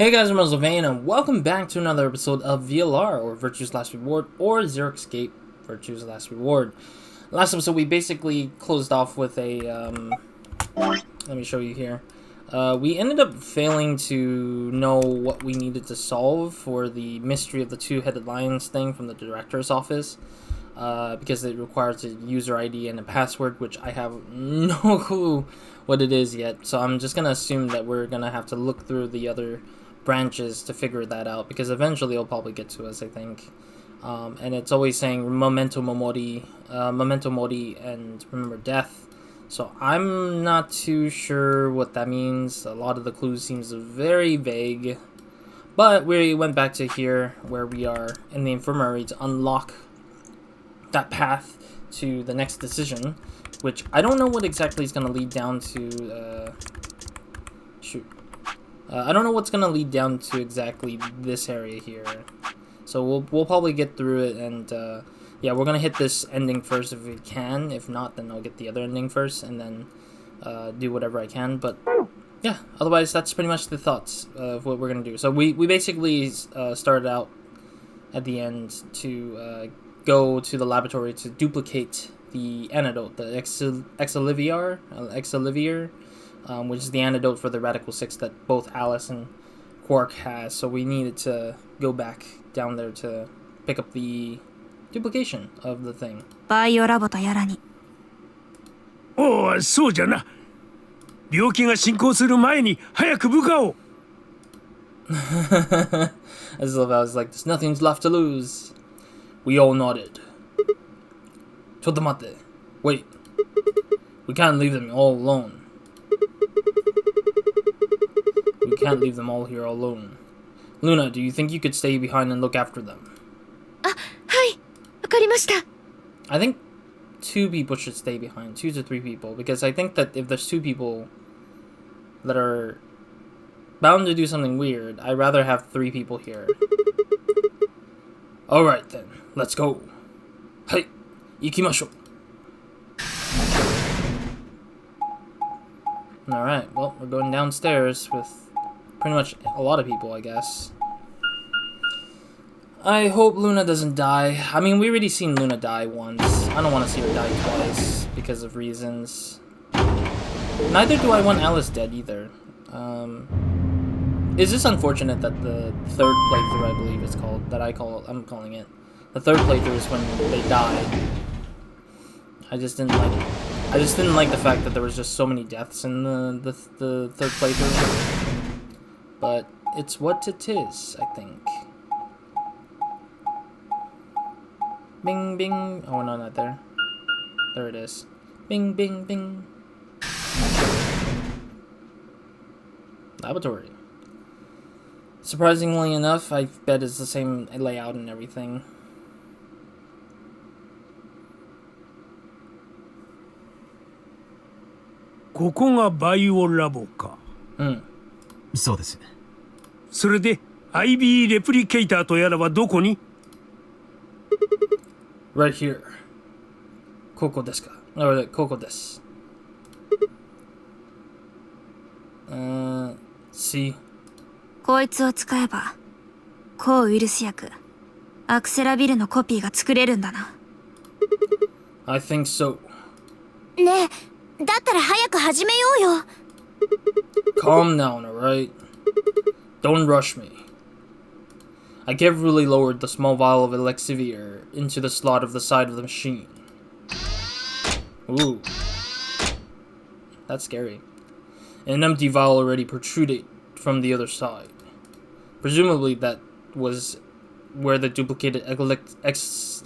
Hey guys, I'm RozaldVane, and welcome back to another episode of VLR, or Virtue's Last Reward, or Zero Escape, Virtue's Last Reward. Last episode, we basically closed off with a, let me show you here. We ended up failing to know what we needed to solve for the mystery of the two-headed lions thing from the director's office, because it requires a user ID and a password, which I have no clue what it is yet, so I'm just gonna assume that we're gonna have to look through the other branches to figure that out, because eventually it'll probably get to us, I think. And it's always saying memento mori, and remember death. So I'm not too sure what that means. A lot of the clues seems very vague. But we went back to here where we are in the infirmary to unlock that path to the next decision, which I don't know what exactly is going to lead down to. I don't know what's gonna lead down to exactly this area here, so we'll probably get through it, and yeah, we're gonna hit this ending first if we can. If not, then I'll get the other ending first, and then do whatever I can. But yeah, otherwise that's pretty much the thoughts of what we're gonna do. So we basically started out at the end to go to the laboratory to duplicate the antidote, the Exalivier. Which is the antidote for the Radical 6 that both Allice and Quark has. So we needed to go back down there to pick up the duplication of the thing. バイオラボとやらに。おお、そうじゃな。病気が進行する前に早く部下を。I just love how I was like, there's nothing left to lose. We all nodded. ちょっと待って. Wait. We can't leave them all alone. We can't leave them all here alone. Luna, do you think you could stay behind and look after them? あ、はい、わかりました。I think 2 people should stay behind, 2 to 3 people, because I think that if there's 2 people that are bound to do something weird, I'd rather have 3 people here. Alright then, let's go. Hey, ikimashou. Alright, well, we're going downstairs with pretty much a lot of people, I guess. I hope Luna doesn't die. I mean, we already seen Luna die once. I don't want to see her die twice because of reasons. Neither do I want Alice dead either. It's just unfortunate that the third playthrough, I believe it's called, I'm calling it. The third playthrough is when they died. I just didn't like the fact that there was just so many deaths in the third playthrough. But it's what it is, I think. Bing, bing. Oh, no, not there. There it is. Bing, bing, bing. Laboratory. Surprisingly enough, I bet it's the same layout and everything. ここがバイオラボか。うん。そうです。それで IB レプリケーターとやらはどこに？ Right here. ここですか。ここです。See? こいつを使えば、抗ウイルス薬、アクセラビルのコピーが作れるんだな。I think so. ねえ、だったら早く始めようよ。Calm down, alright? Don't rush me. I carefully lowered the small vial of Elixir into the slot of the side of the machine. Ooh. That's scary. An empty vial already protruded from the other side. Presumably that was where the duplicated Elixir...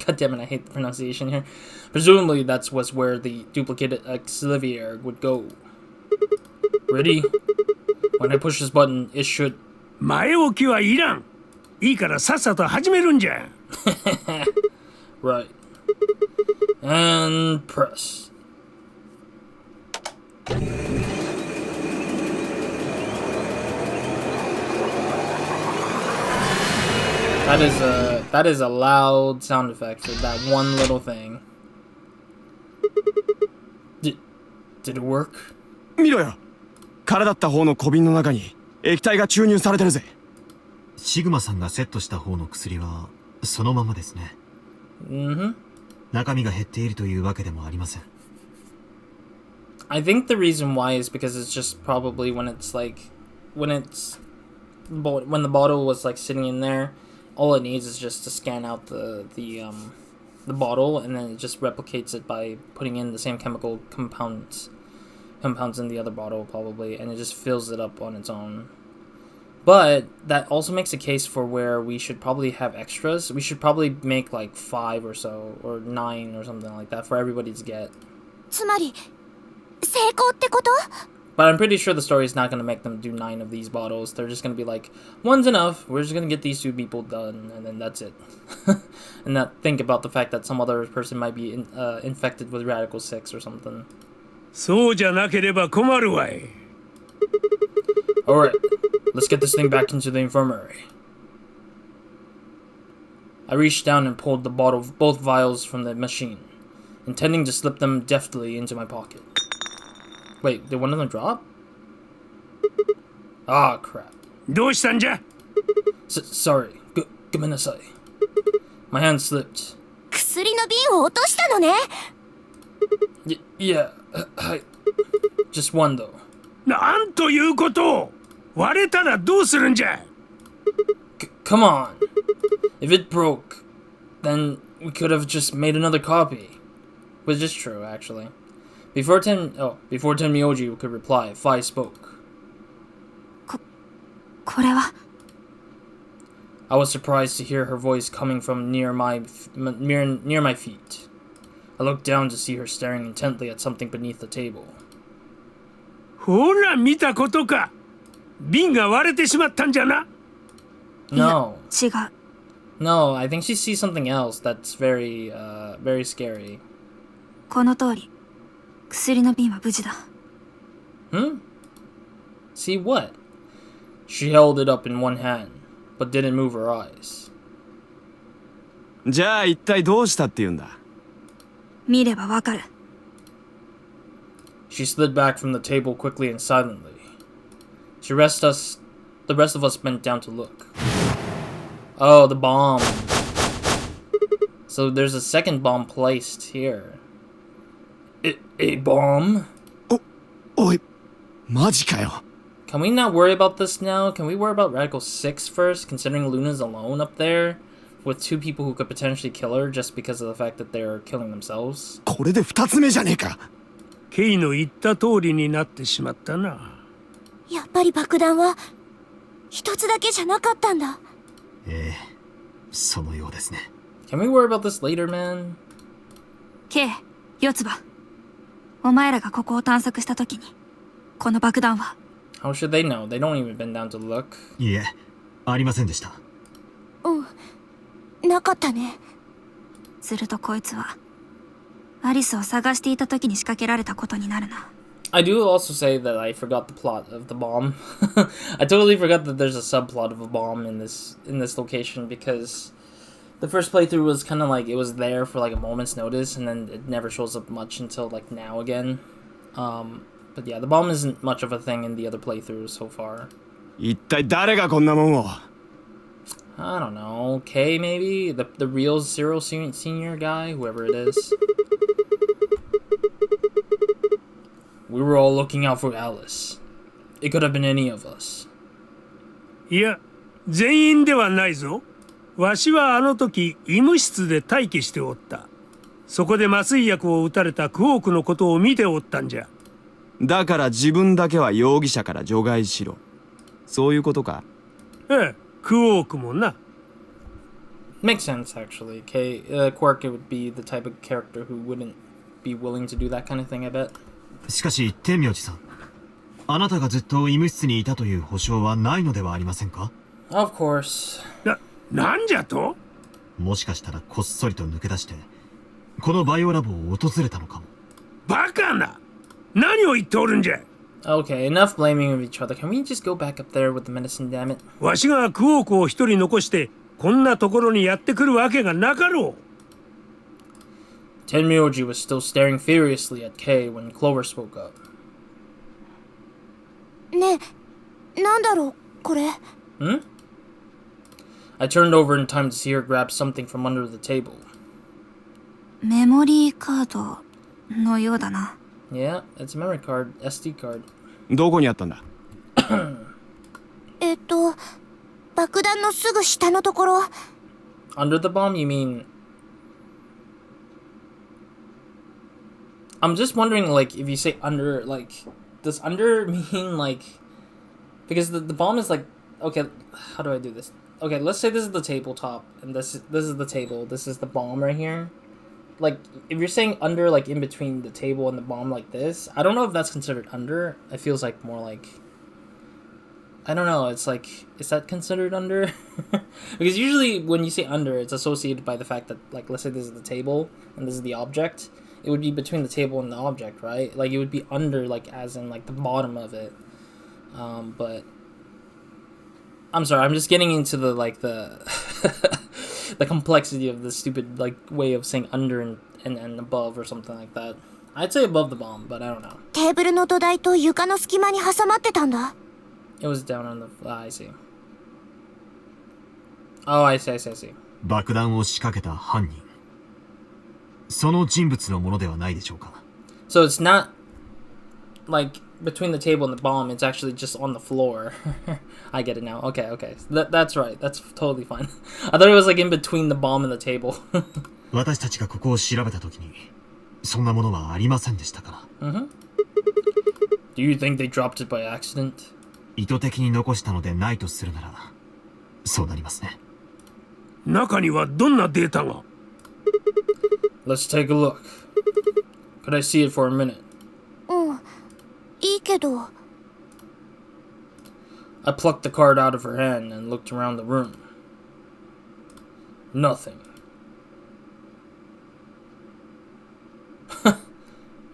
God damn it, I hate the pronunciation here. Presumably that was where the duplicated Elixir would go. Ready? When I push this button, it should... 前置きはいらん。いいからさっさと始めるんじゃ。Right. And press. That is a loud sound effect for that one little thing. Did it work? 見ろよ。空だった方の小瓶の中に液体が注入されてるぜ。シグマさんがセットした方の薬はそのままですね。中身が減っているというわけでもありません。I think the reason why is because it's just probably when the bottle was like sitting in there, all it needs is just to scan out the bottle, and then it just replicates it by putting in the same chemical compounds in the other bottle probably, and it just fills it up on its own. But that also makes a case for where we should probably have extras. We should probably make like 5 or so, or 9 or something like that for everybody to get. つまり成功ってこと？ But I'm pretty sure the story is not going to make them do 9 of these bottles. They're just going to be like, one's enough. We're just going to get these 2 people done, and then that's it. And not think about the fact that some other person might be infected with Radical 6 or something. そうじゃなければ困るわい。Alright, let's get this thing back into the infirmary. I reached down and pulled both vials from the machine, intending to slip them deftly into my pocket. Wait, did one of them drop? Ah, crap. どうしたんじゃ？ Sorry. Gomenasai. My hand slipped. 薬の瓶を落としたのね。Yeah. Just one, though. なんということを！割れたらどうするんじゃ？ Come on. If it broke, then we could have just made another copy. Which is true, actually. Before Tenmyoji could reply, Fai spoke. これは I was surprised to hear her voice coming from near my feet. I looked down to see her staring intently at something beneath the table. ほら見たことか。瓶が割れてしまったんじゃな。No. 違う。 No, I think she sees something else that's very scary. この通り薬の瓶は無事だ。 See what? She held it up in one hand, but didn't move her eyes. じゃあ一体どうしたって言うんだ？見ればわかる。 She slid back from the table quickly and silently. The rest of us bent down to look. Oh, the bomb. So there's a second bomb placed here. A bomb? おい、マジかよ。 Can we not worry about this now? Can we worry about Radical 6 first, considering Luna's alone up there? With 2 people who could potentially kill her just because of the fact that they're killing themselves? これで2つ目じゃねえか。ケイの言った通りになってしまったな。やっぱり爆弾は一つだけじゃなかったんだ。ええ、そのようですね。Can we worry about this later, man? ケイ、四つ葉。お前らがここを探索した時に、この爆弾は How should they know? They don't even bend down to look. いえ、ありませんでした。なかったね。するとこいつはアリスを探していた時に仕掛けられたことになるな。I do also say that I forgot the plot of the bomb. I totally forgot that there's a subplot of a bomb in this location, because the first playthrough was kind of like it was there for like a moment's notice, and then it never shows up much until like now again. But yeah, the bomb isn't much of a thing in the other playthroughs so far. 一体誰がこんなもんを？ I don't know. K maybe the real Zero Senior guy, whoever it is. We were all looking out for Alice. It could have been any of us. いや、全員ではないぞ。わしはあの時医務室で待機しておった。そこで麻酔薬を打たれたクオークのことを見ておったんじゃ。だから自分だけは容疑者から除外しろ。そういうことか。ええ、クオークもな。Makes sense, actually. Quark would be the type of character who wouldn't be willing to do that kind of thing, I bet. しかし、天明寺さん。あなたがずっと医務室にいたという保証はないのではありませんか？ Of course. なんじゃと？もしかしたらこっそりと抜け出して、このバイオラボを訪れたのかも。バカな！何を言っておるんじゃ！ Okay, enough blaming of each other. Can we just go back up there with the medicine, damn it? わしがクオークを一人残して、こんなところにやってくるわけがなかろう。Tenmyoji was still staring furiously at Kay when Clover spoke up. ねえ、なんだろう、これ。Hmm? I turned over in time to see her grab something from under the table. メモリーカードのようだな。Yeah, it's a memory card, SD card. どこにあったんだ？爆弾のすぐ下のところ。Under the bomb, you mean? I'm just wondering, like, if you say under, like, does under mean, like, because the bomb is like, okay, how do I do this? Okay, let's say this is the tabletop, and this is the table, this is the bomb right here. Like, if you're saying under, like, in between the table and the bomb like this, I don't know if that's considered under. It feels like more like, I don't know, it's like, is that considered under? Because usually when you say under, it's associated by the fact that, like, let's say this is the table, and this is the object. It would be between the table and the object, right? Like, it would be under, like, as in, like, the bottom of it. But I'm sorry, I'm just getting into the, like, the the complexity of the stupid, like, way of saying under and above or something like that. I'd say above the bomb, but I don't know. テーブルの土台と床の隙間に挟まってたんだ。It was down on the... I see. Oh, I see. 爆弾を仕掛けた犯人。その人物のものではないでしょうか。So it's not, like, between the table and the bomb, it's actually just on the floor. I get it now. Okay. That's right. That's totally fine. I thought it was, like, in between the bomb and the table. 私たちがここを調べたときに、そんなものはありませんでしたから。Do you think they dropped it by accident? 意図的に残したのでないとするなら、そうなりますね。中にはどんなデータが？ Let's take a look. Could I see it for a minute? うん、いいけど。I plucked the card out of her hand and looked around the room. Nothing.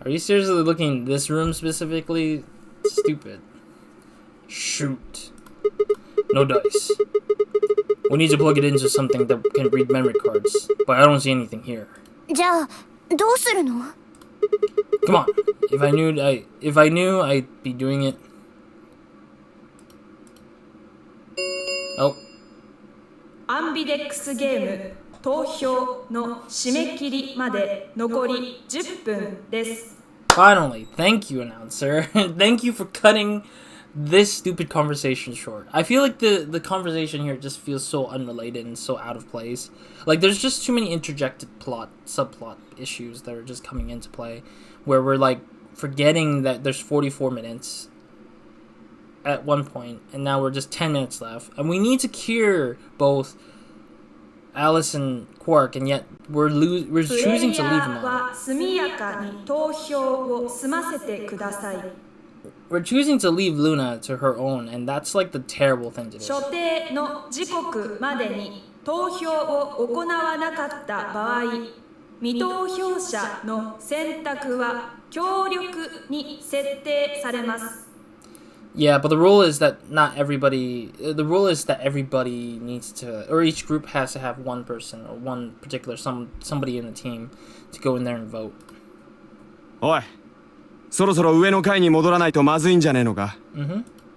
Are you seriously looking at this room specifically? Stupid. Shoot. No dice. We need to plug it into something that can read memory cards, but I don't see anything here. じゃあ、どうするの？ Come on. If I knew I'd be doing it. Oh. アンビデックスゲーム投票の締め切りまで残り10分です。 Finally, thank you, announcer. Thank you for cutting this stupid conversation short. I feel like the conversation here just feels so unrelated and so out of place. Like, there's just too many interjected subplot issues that are just coming into play, where we're, like, forgetting that there's 44 minutes at one point, and now we're just 10 minutes left, and we need to cure both Allice and Quark, and yet we're choosing to leave them out. は速やかに投票を済ませてください。 We're choosing to leave Luna to her own, and that's like the terrible thing to do. 所定の時刻までに投票を行わなかった場合、未投票者の選択は強力に設定されます。 Yeah, but the rule is that the rule is that everybody needs to, or each group has to have one person or one particular somebody in the team to go in there and vote. おい、そろそろ上の階に戻らないとまずいんじゃねえのか。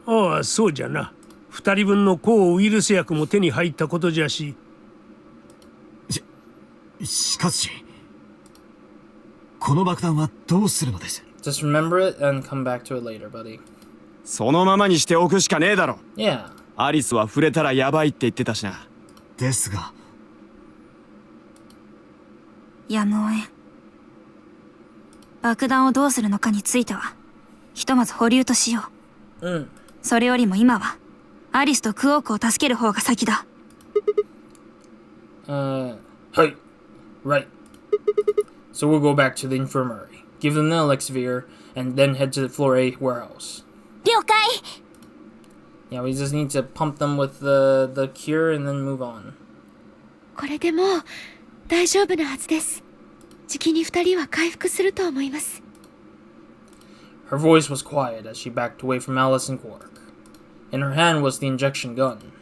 ああ、そうじゃな。2人分の抗ウイルス薬も手に入ったことじゃし。しかし、この爆弾はどうするのです？ Just remember it and come back to it later, buddy. そのままにしておくしかねえだろ。Yeah. アリスは触れたらヤバいって言ってたしな。ですが。やむをえん。爆弾をどうするのかについては、ひとまず保留としよう。それよりも今は、アリスとクオークを助ける方が先だ。はい。Right. So we'll go back to the infirmary, give them the elixir, and then head to the floor A warehouse. 了解。 Yeah, we just need to pump them with the cure and then move on. これでもう大丈夫なはずです。じきに2人は回復すると思います。 Her voice was quiet as she backed away from Allice and Quark. In her hand was the injection gun.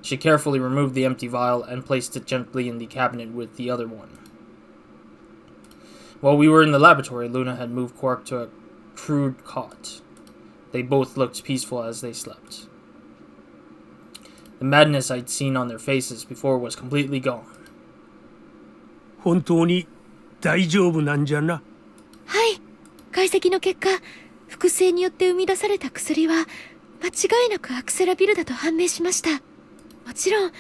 She carefully removed the empty vial and placed it gently in the cabinet with the other one. While we were in the laboratory, Luna had moved Quark to a crude cot. They both looked peaceful as they slept. The madness I'd seen on their faces before was completely gone. 本当に大丈夫なんじゃな。はい。解析の結果、複製によって生み出された薬は間違いなくアクセラビルだと判明しました。もちろん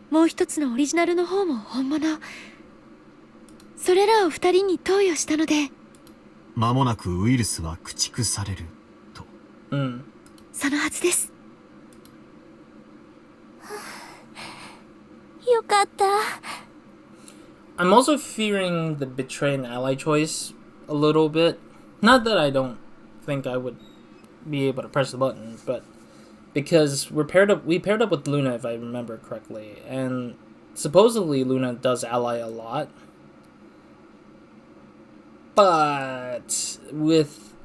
もう一つのオリジナルの方も本物。それらを二人に投与したので、間もなくウイルスは駆逐されると。そのはずです。よかった。I'm also fearing the betray an ally choice a little bit. Not that I don't think I would be able to press the button, but because we paired up with Luna, if I remember correctly, and supposedly Luna does ally a lot. But with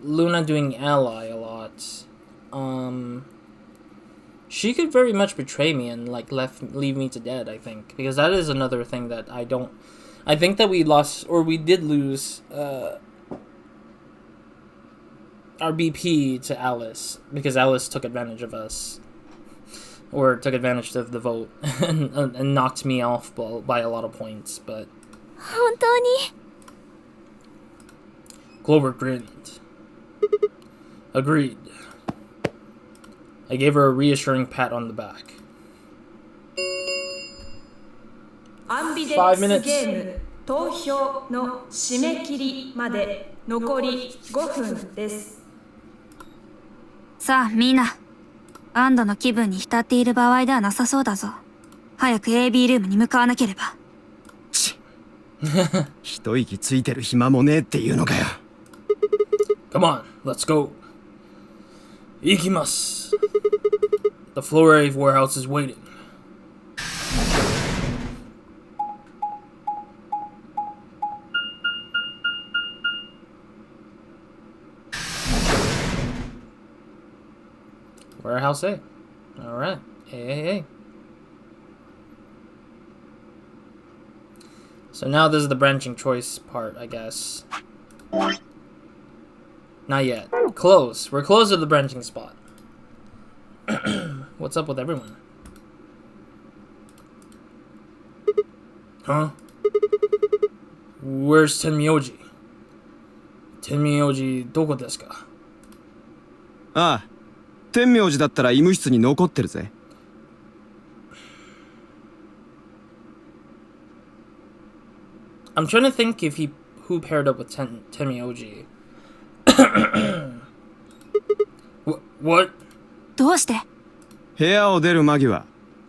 Luna doing ally a lot, she could very much betray me and like leave me to dead, I think, because that is another thing that I think that we lost, or we did lose our BP to Alice, because Alice took advantage of us, or took advantage of the vote and knocked me off by a lot of points. But 本当に Clover grinned. Agreed. I gave her a reassuring pat on the back. アンビデックスゲーム投票の締め切りまで残り5分です。さあみんな、安堵の気分に浸っている場合ではなさそうだぞ。早く AB ルームに向かわなければ。一息ついてる暇もねえっていうのかよ。Come on, let's go. 行きます。The Florave warehouse is waiting. Warehouse A. Alright. Hey. So now this is the branching choice part, I guess. Not yet. Close. We're close to the branching spot. What's up with everyone? Huh? Where's Tenmyoji? Tenmyoji, どこですか? ああ、天明寺だったら医務室に残ってるぜ。I'm trying to think if who paired up with Tenmyoji. What? どうして？部屋を出る間際、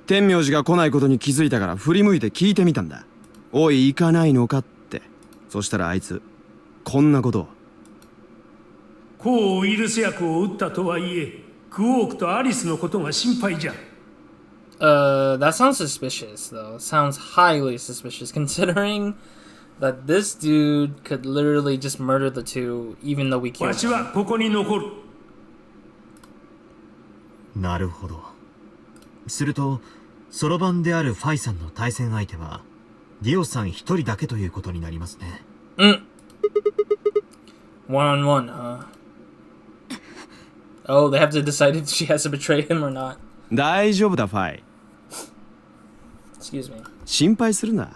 天明寺が来ないことに気づいたから振り向いて聞いてみたんだ。おい、行かないのかって。そしたらあいつ、こんなことを。抗ウイルス薬を打ったとはいえ、クオークとアリスのことが心配じゃ。That sounds suspicious, though. Sounds highly suspicious, considering that this dude could literally just murder the two, even though we killed him. わしはここに残る。なるほど。すると、そろばんであるファイさんの対戦相手は、ディオさん一人だけということになりますね。One on one, huh? Oh, they have to decide if she has to betray him or not. 大丈夫だ、ファイ。Excuse me. 心配するな。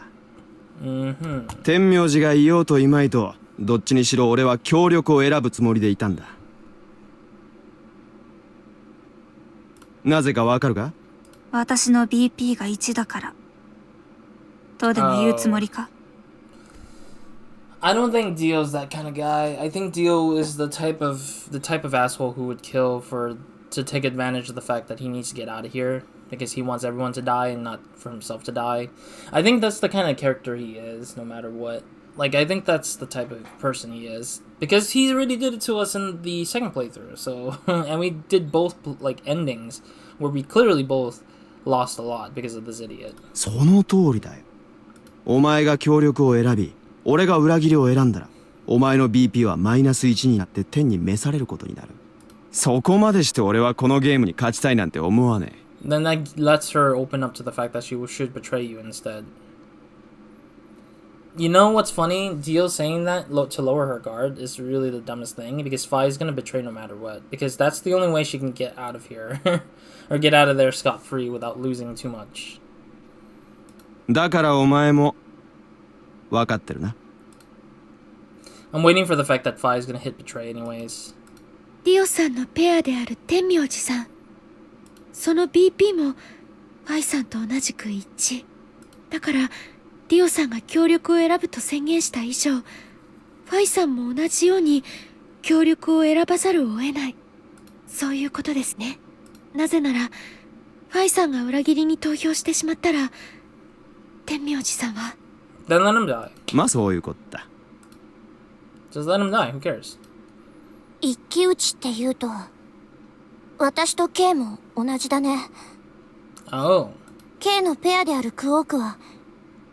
天明寺がいようといまいと、どっちにしろ俺は協力を選ぶつもりでいたんだ。なぜかわかるか？私の BP が1だから。どうでも言うつもりか？ I don't think Dio's that kind of guy. I think Dio is the type of asshole who would kill to take advantage of the fact that he needs to get out of here because he wants everyone to die and not for himself to die. I think that's the kind of character he is, no matter what. Like, I think that's the type of person he is because he already did it to us in the second playthrough. So, and we did both like endings where we clearly both lost a lot because of this idiot. その通りだよ。お前が協力を選び、俺が裏切りを選んだら、お前の BP はマイナス1になって天に召されることになる。そこまでして俺はこのゲームに勝ちたいなんて思わねえ。Then that lets her open up to the fact that she should betray you instead. You know what's funny? Dio saying that to lower her guard is really the dumbest thing, because Fi is gonna betray no matter what. Because that's the only way she can get out of here. Or get out of there scot-free without losing too much. だからお前も分かってるな。I'm waiting for the fact that Fi is gonna hit betray anyways. ディオさんのペアである天明寺さん。その BP もファイさんと同じく一致。だからディオさんが協力を選ぶと宣言した以上、ファイさんも同じように協力を選ばざるを得ない。そういうことですね。なぜなら、ファイさんが裏切りに投票してしまったら、天明寺さんは。Then let him die. まあそういうことだ。Just let him die, who cares? 一騎打ちって言うと、私と K も同じだね。Oh. K のペアであるクオークは、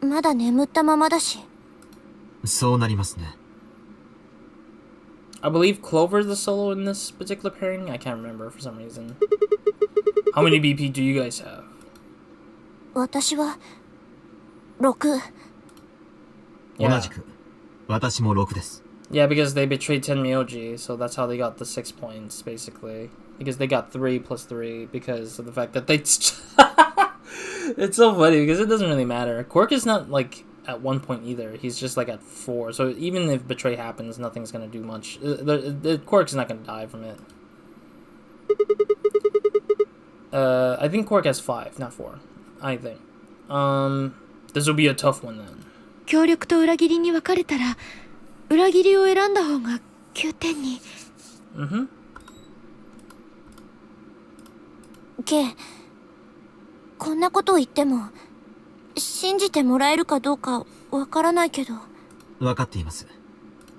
まだ眠ったままだし。そうなりますね。I believe Clover's the solo in this particular pairing. I can't remember for some reason. How many BP do you guys have? 私は6。同じく。私も6です。Yeah, because they betrayed Tenmyoji, so that's how they got the 6 points, basically. Because they got 3 plus 3 because of the fact that they... It's so funny because it doesn't really matter. Quark is not, like, at 1 point either. He's just, like, at 4. So even if betray happens, nothing's gonna do much. Quark's not gonna die from it. I think Quark has 5, not 4. I think. This will be a tough one then. 協力と裏切りに分かれたら、裏切りを選んだ方が9点に。K、こんなことを言っても、信じてもらえるかどうかわからないけど。分かっています。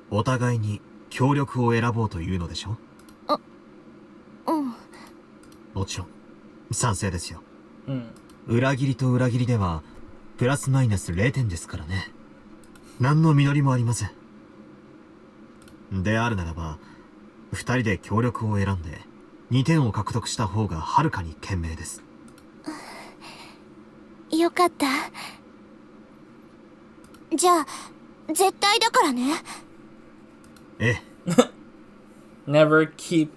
お互いに協力を選ぼうというのでしょ？うん。もちろん、賛成ですよ。うん。裏切りと裏切りでは、プラスマイナス0点ですからね。何の実りもありません。であるならば、二人で協力を選んで、2点を獲得した方がはるかに賢明です。よかった。じゃあ、絶対だからね。ええ。Never keep...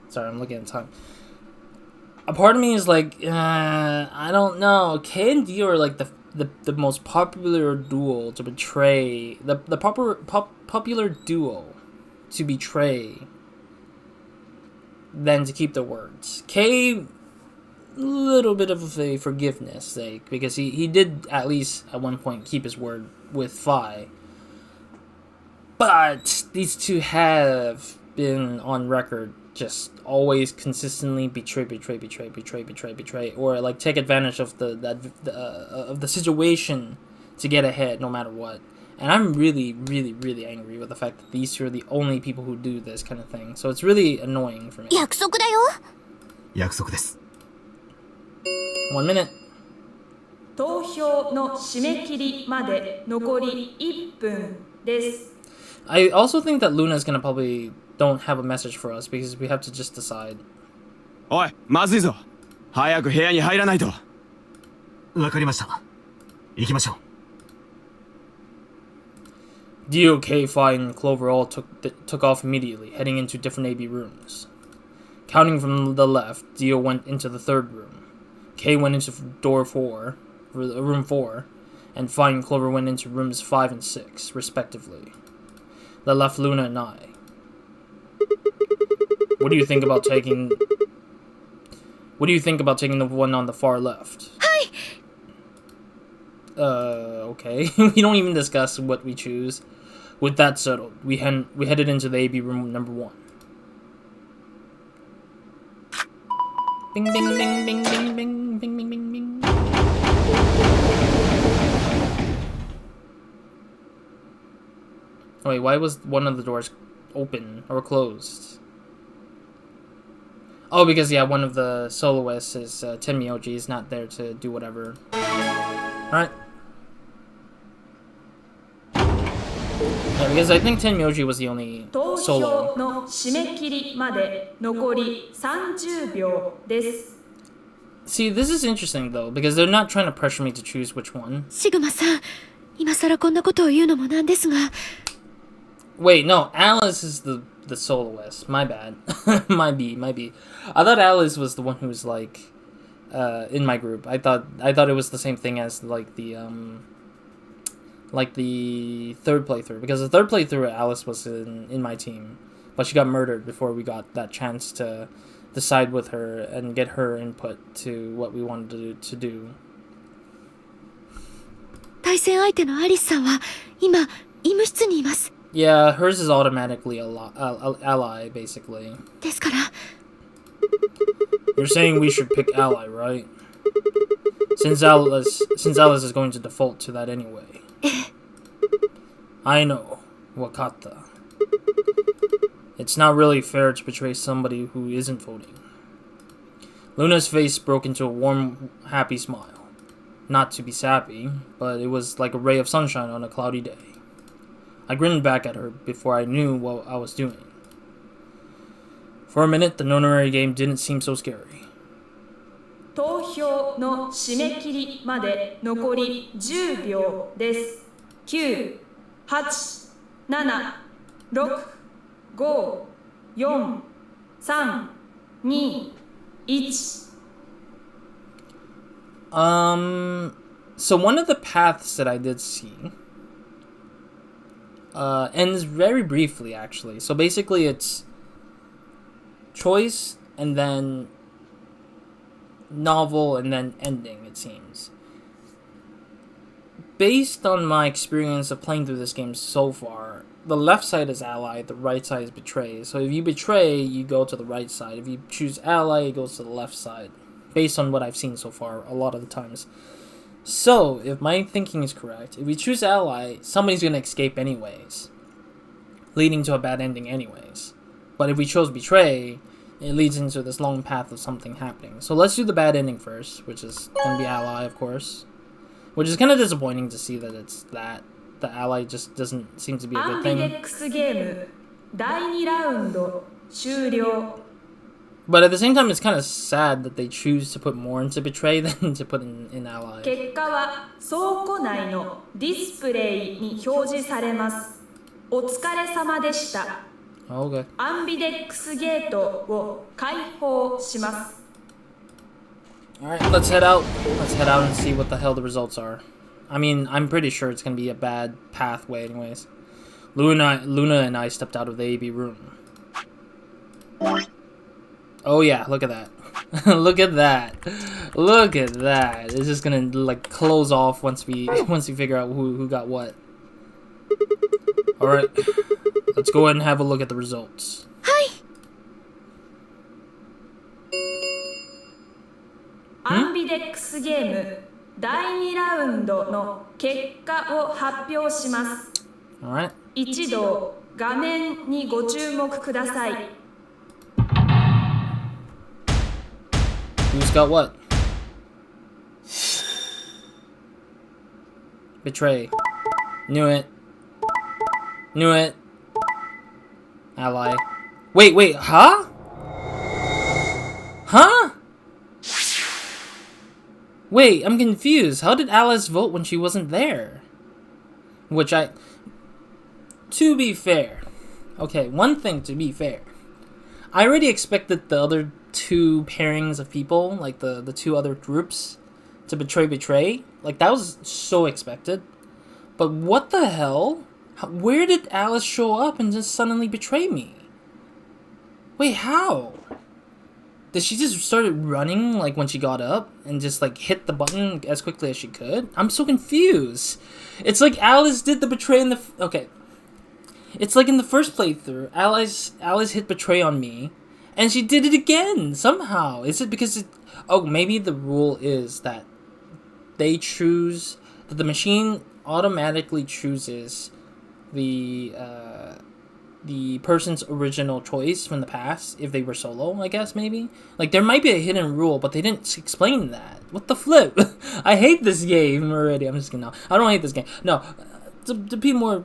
Sorry, I'm looking at time. A part of me is like, I don't know. K and D are like the most popular duo to betray. The popular duo to betray than to keep their words. K, little bit of a forgiveness sake, because he did at least at one point keep his word with Fi. But these two have been on record just always consistently betray, or like take advantage of the situation to get ahead no matter what. And I'm really angry with the fact that these two are the only people who do this kind of thing. So it's really annoying for me. 約束だよ。約束です。1 minute. 投票の締め切りまで残り1分です。I also think that Luna's gonna probably don't have a message for us because we have to just decide. おい、まずいぞ。早く部屋に入らないと。わかりました。行きましょう。Dio, K, Fi, and Clover all took off immediately, heading into different AB rooms. Counting from the left, Dio went into the third room. K went into room 4, and Fi and Clover went into rooms 5 and 6, respectively. That left Luna and I. What do you think about taking the one on the far left? Hi. Okay. We don't even discuss what we choose. With that settled, we headed into the AB room number 1. Bing bing bing bing bing bing bing bing bing bing. Wait, why was one of the doors open or closed? Oh, because yeah, one of the soloists is Tenmyoji is not there to do whatever. Alright. Yeah, because I think Tenmyoji was the only 投 solo. 票の締め切りまで残り30秒です。See, this is interesting though, because they're not trying to pressure me to choose which one. シグマさん、今さらこんなことを言うのもなんですが。Wait, no, Alice is the soloist. My bad. my B. I thought Alice was the one who was like in my group. I thought it was the same thing as like the third playthrough, because the third playthrough Alice was in my team, but she got murdered before we got that chance to decide with her and get her input to what we wanted to do. 対戦相手のアリスさんは今医務室にいます。Yeah, hers is automatically ally, basically. ですから。You're saying we should pick ally, right? Since Alice is going to default to that anyway. I know, Wakata. It's not really fair to betray somebody who isn't voting. Luna's face broke into a warm, happy smile. Not to be sappy, but it was like a ray of sunshine on a cloudy day. I grinned back at her before I knew what I was doing. For a minute, the no-nary game didn't seem so scary. 投票の締め切りまで残り10秒です。9、8、7、6、5、4、3、2、1。So one of the paths that I did see ends very briefly, actually. So basically it's choice and then novel and then ending, it seems. Based on my experience of playing through this game so far, the left side is ally, the right side is betray. So if you betray, you go to the right side. If you choose ally, it goes to the left side. Based on what I've seen so far, a lot of the times. So, if my thinking is correct, if we choose ally, somebody's going to escape anyways, leading to a bad ending anyways. But if we chose betray, it leads into this long path of something happening. So let's do the bad ending first, which is going to be ally, of course. Which is kind of disappointing to see that it's that. The ally just doesn't seem to be a good thing. But at the same time, it's kind of sad that they choose to put more into betray than to put in ally. 結果は倉庫内のディスプレイに表示されます。お疲れ様でした。Okay. アンビデックスゲートを開放します。Alright, let's head out. Let's head out and see what the hell the results are. I mean, I'm pretty sure it's gonna be a bad pathway anyways. Luna and I stepped out of the AB room. Oh yeah, look at that. Look at that. Look at that. It's just gonna like close off once we figure out who got what. Alright. Let's go ahead and have a look at the results. Hi. アンビデックスゲーム第2ラウンドの結果を発表します。Alright. 一同画面にご注目ください。Who's got what? Betray. Knew it. Knew it. Ally. Wait, huh? Huh? Wait, I'm confused. How did Alice vote when she wasn't there? To be fair. Okay, one thing to be fair. I already expected the other two pairings of people, like the two other groups, to betray. Like, that was so expected. But what the hell? Where did Alice show up and just suddenly betray me? Wait, how? Did she just started running like when she got up and just like hit the button as quickly as she could? I'm so confused. It's like Alice did the betray in the okay. It's like in the first playthrough, Alice hit betray on me, and she did it again somehow. Is it because oh, maybe the rule is that they choose that the machine automatically chooses the person's original choice from the past if they were solo, I guess, maybe? Like, there might be a hidden rule, but they didn't explain that. What the flip? I hate this game already. I'm just kidding. No, I don't hate this game. No, to be more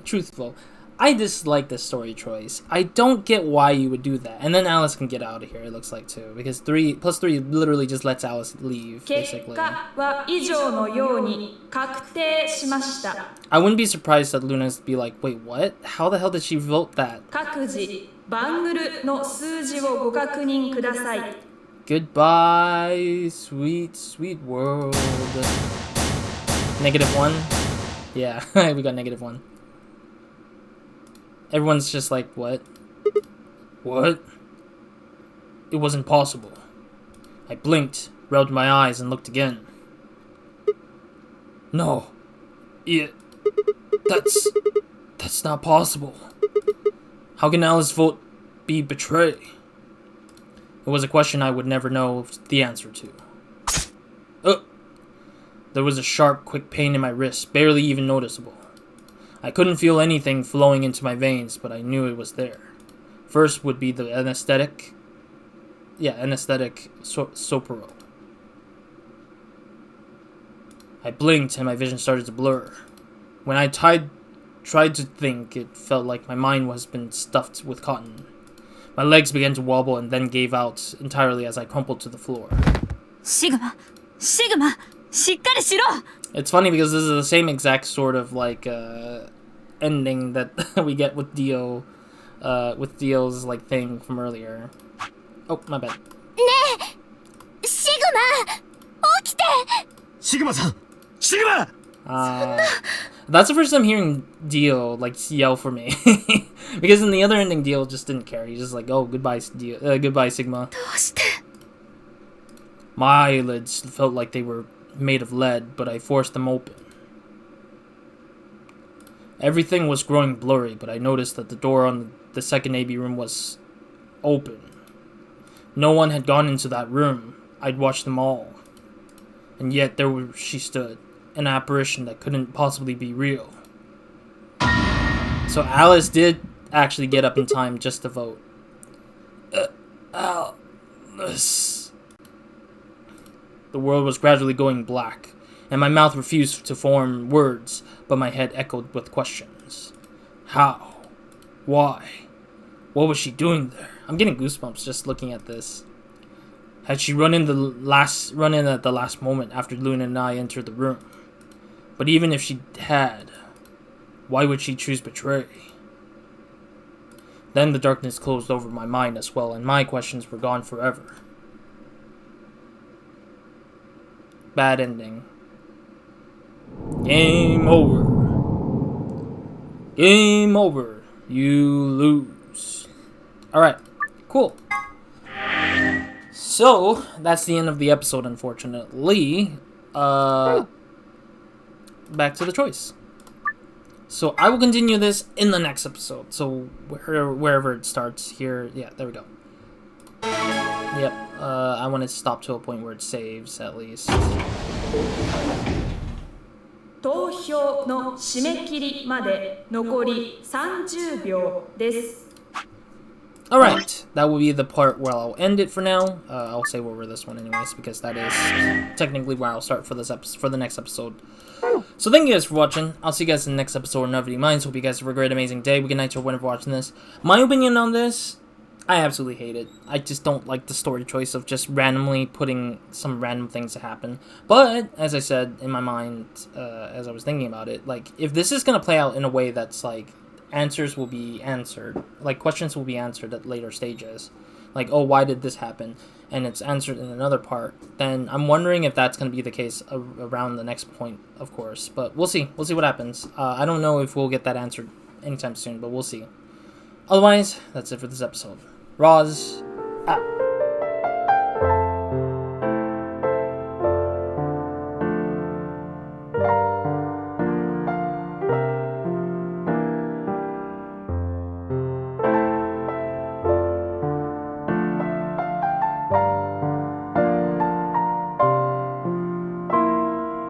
truthful, I dislike this story choice. I don't get why you would do that. And then Alice can get out of here, it looks like, too. Because 3 plus 3 literally just lets Alice leave, basically. I wouldn't be surprised that Luna's be like, wait, what? How the hell did she vote that? Goodbye, sweet, sweet world. -1? Yeah, we got -1. Everyone's just like, what? What? It wasn't possible. I blinked, rubbed my eyes, and looked again. No. That's not possible. How can Alice's vote be betray? It was a question I would never know the answer to. There was a sharp, quick pain in my wrist, barely even noticeable. I couldn't feel anything flowing into my veins, but I knew it was there. First would be the anesthetic. Yeah, anesthetic Sopro. I blinked and my vision started to blur. When I tried to think, it felt like my mind was been stuffed with cotton. My legs began to wobble and then gave out entirely as I crumpled to the floor. Sigma! It's funny because this is the same exact sort of like ending that we get with Dio, with Dio's like thing from earlier. Oh, my bad. Sigma-san! Sigma! That's the first time hearing Dio like yell for me, because in the other ending, Dio just didn't care. He's just like, "Oh, goodbye, Dio. Goodbye, Sigma." My eyelids felt like they were made of lead, but I forced them open. Everything was growing blurry, but I noticed that the door on the second AB room was open. No one had gone into that room. I'd watched them all. And yet there she stood, an apparition that couldn't possibly be real. So Alice did actually get up in time just to vote. Alice. The world was gradually going black, and my mouth refused to form words, but my head echoed with questions. How? Why? What was she doing there? I'm getting goosebumps just looking at this. Had she run in at the last moment after Luna and I entered the room? But even if she had, why would she choose betray? Then the darkness closed over my mind as well, and my questions were gone forever. Bad ending. Game over. Game over. You lose. Alright, cool. So, that's the end of the episode, unfortunately. Back to the choice. So, I will continue this in the next episode. So, wherever it starts here. Yeah, there we go. Yep, I want to stop to a point where it saves, at least. 投票の締め切りまで残り30秒です。 Alright, that will be the part where I'll end it for now. I'll save over this one anyways, because that is technically where I'll start for this episode, for the next episode. So thank you guys for watching. I'll see you guys in the next episode of Nobody Minds. Hope you guys have a great, amazing day. Good night to whenever watching this. My opinion on this, I absolutely hate it. I just don't like the story choice of just randomly putting some random things to happen. But, as I said in my mind, as I was thinking about it, like, if this is going to play out in a way that's, like, answers will be answered, like, questions will be answered at later stages, like, oh, why did this happen, and it's answered in another part, then I'm wondering if that's going to be the case around the next point, of course. But we'll see. We'll see what happens. I don't know if we'll get that answered anytime soon, but we'll see. Otherwise, that's it for this episode. Roz, out.